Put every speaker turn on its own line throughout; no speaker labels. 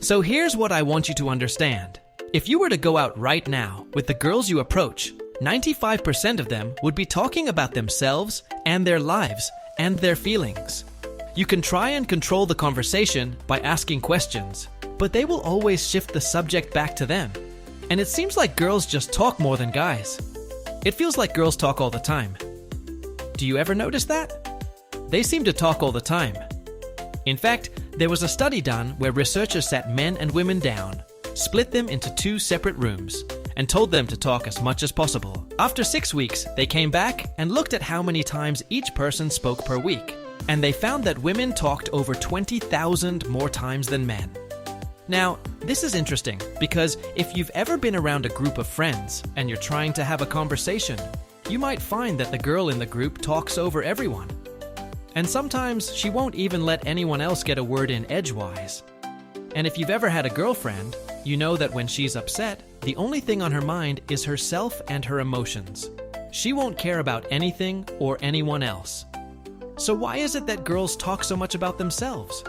So here's what I want you to understand. If you were to go out right now with the girls you approach, 95% of them would be talking about themselves and their lives and their feelings. You can try and control the conversation by asking questions, but they will always shift the subject back to them. And it seems like girls just talk more than guys. It feels like girls talk all the time. Do you ever notice that? They seem to talk all the time. In fact, there was a study done where researchers sat men and women down, split them into 2 separate rooms, and told them to talk as much as possible. After 6 weeks, they came back and looked at how many times each person spoke per week, and they found that women talked over 20,000 more times than men. Now, this is interesting because if you've ever been around a group of friends and you're trying to have a conversation, you might find that the girl in the group talks over everyone. And sometimes she won't even let anyone else get a word in edgewise. And if you've ever had a girlfriend, you know that when she's upset, the only thing on her mind is herself and her emotions. She won't care about anything or anyone else. So why is it that girls talk so much about themselves?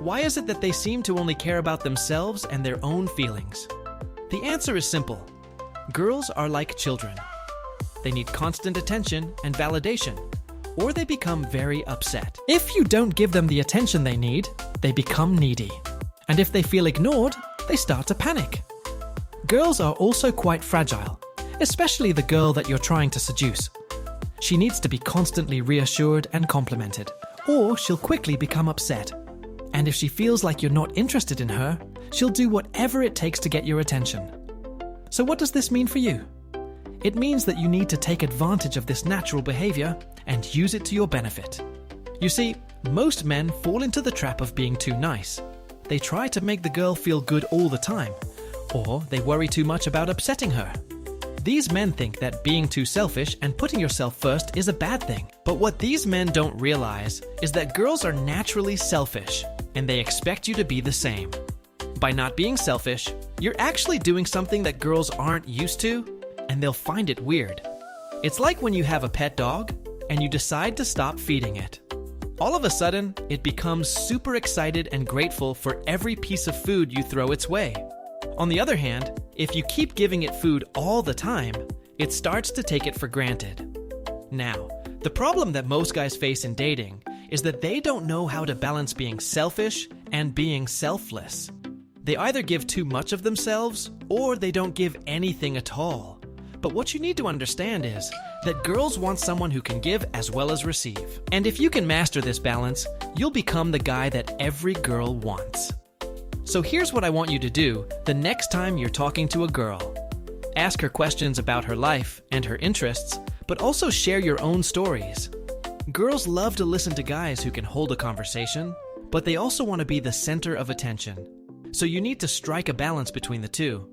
Why is it that they seem to only care about themselves and their own feelings? The answer is simple. Girls are like children. They need constant attention and validation, or they become very upset. If you don't give them the attention they need, they become needy. And if they feel ignored, they start to panic. Girls are also quite fragile, especially the girl that you're trying to seduce. She needs to be constantly reassured and complimented, or she'll quickly become upset. And if she feels like you're not interested in her, she'll do whatever it takes to get your attention. So what does this mean for you? It means that you need to take advantage of this natural behavior and use it to your benefit. You see, most men fall into the trap of being too nice. They try to make the girl feel good all the time, or they worry too much about upsetting her. These men think that being too selfish and putting yourself first is a bad thing. But what these men don't realize is that girls are naturally selfish, and they expect you to be the same. By not being selfish, you're actually doing something that girls aren't used to, and they'll find it weird. It's like when you have a pet dog, and you decide to stop feeding it. All of a sudden, it becomes super excited and grateful for every piece of food you throw its way. On the other hand, if you keep giving it food all the time, it starts to take it for granted. Now, the problem that most guys face in dating is that they don't know how to balance being selfish and being selfless. They either give too much of themselves, or they don't give anything at all. But what you need to understand is that girls want someone who can give as well as receive. And if you can master this balance, you'll become the guy that every girl wants. So here's what I want you to do the next time you're talking to a girl. Ask her questions about her life and her interests, but also share your own stories. Girls love to listen to guys who can hold a conversation, but they also want to be the center of attention. So you need to strike a balance between the two.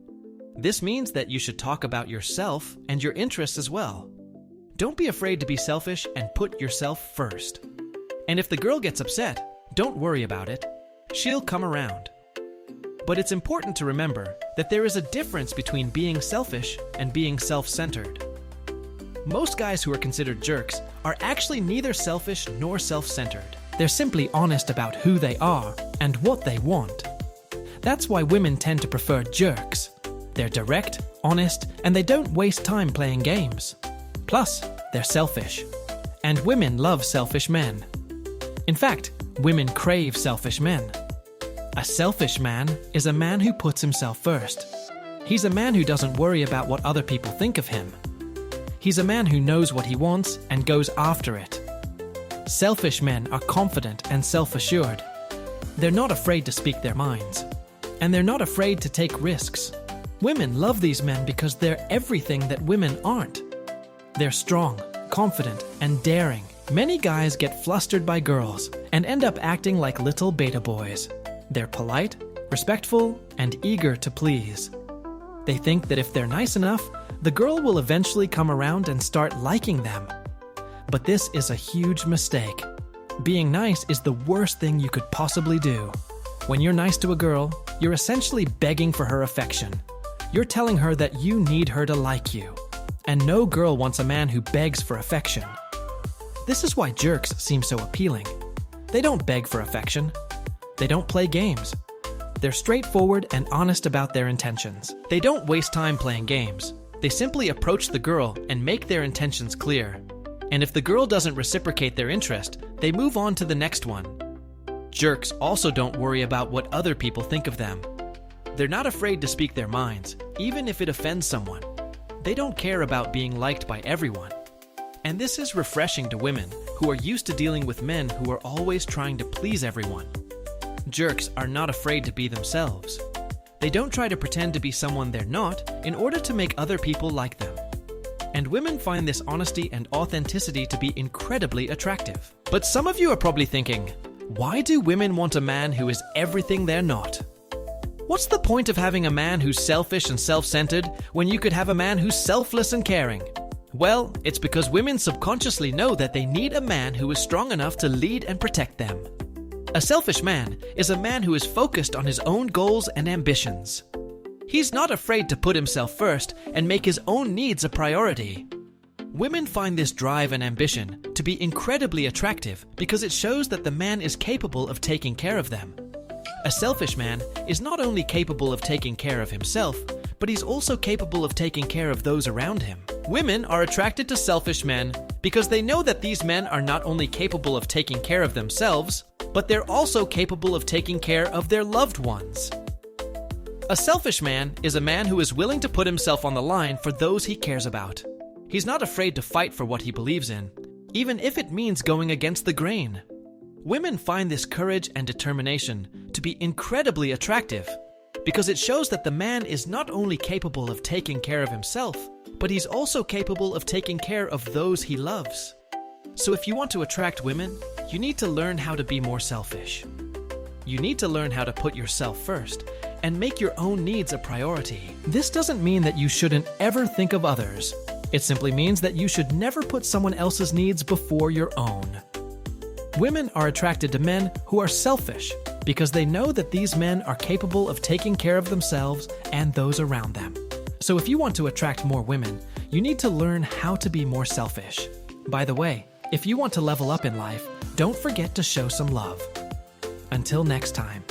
This means that you should talk about yourself and your interests as well. Don't be afraid to be selfish and put yourself first. And if the girl gets upset, don't worry about it. She'll come around. But it's important to remember that there is a difference between being selfish and being self-centered. Most guys who are considered jerks are actually neither selfish nor self-centered. They're simply honest about who they are and what they want. That's why women tend to prefer jerks. They're direct, honest, and they don't waste time playing games. Plus, they're selfish. And women love selfish men. In fact, women crave selfish men. A selfish man is a man who puts himself first. He's a man who doesn't worry about what other people think of him. He's a man who knows what he wants and goes after it. Selfish men are confident and self-assured. They're not afraid to speak their minds. And they're not afraid to take risks. Women love these men because they're everything that women aren't. They're strong, confident, and daring. Many guys get flustered by girls and end up acting like little beta boys. They're polite, respectful, and eager to please. They think that if they're nice enough, the girl will eventually come around and start liking them. But this is a huge mistake. Being nice is the worst thing you could possibly do. When you're nice to a girl, you're essentially begging for her affection. You're telling her that you need her to like you. And no girl wants a man who begs for affection. This is why jerks seem so appealing. They don't beg for affection. They don't play games. They're straightforward and honest about their intentions. They don't waste time playing games. They simply approach the girl and make their intentions clear. And if the girl doesn't reciprocate their interest, they move on to the next one. Jerks also don't worry about what other people think of them. They're not afraid to speak their minds, even if it offends someone. They don't care about being liked by everyone. And this is refreshing to women who are used to dealing with men who are always trying to please everyone. Jerks are not afraid to be themselves. They don't try to pretend to be someone they're not in order to make other people like them. And women find this honesty and authenticity to be incredibly attractive. But some of you are probably thinking, why do women want a man who is everything they're not? What's the point of having a man who's selfish and self-centered when you could have a man who's selfless and caring? Well, it's because women subconsciously know that they need a man who is strong enough to lead and protect them. A selfish man is a man who is focused on his own goals and ambitions. He's not afraid to put himself first and make his own needs a priority. Women find this drive and ambition to be incredibly attractive because it shows that the man is capable of taking care of them. A selfish man is not only capable of taking care of himself, but he's also capable of taking care of those around him. Women are attracted to selfish men because they know that these men are not only capable of taking care of themselves, but they're also capable of taking care of their loved ones. A selfish man is a man who is willing to put himself on the line for those he cares about. He's not afraid to fight for what he believes in, even if it means going against the grain. Women find this courage and determination to be incredibly attractive because it shows that the man is not only capable of taking care of himself, but he's also capable of taking care of those he loves. So if you want to attract women, you need to learn how to be more selfish. You need to learn how to put yourself first and make your own needs a priority. This doesn't mean that you shouldn't ever think of others. It simply means that you should never put someone else's needs before your own. Women are attracted to men who are selfish because they know that these men are capable of taking care of themselves and those around them. So if you want to attract more women, you need to learn how to be more selfish. By the way, if you want to level up in life, don't forget to show some love. Until next time.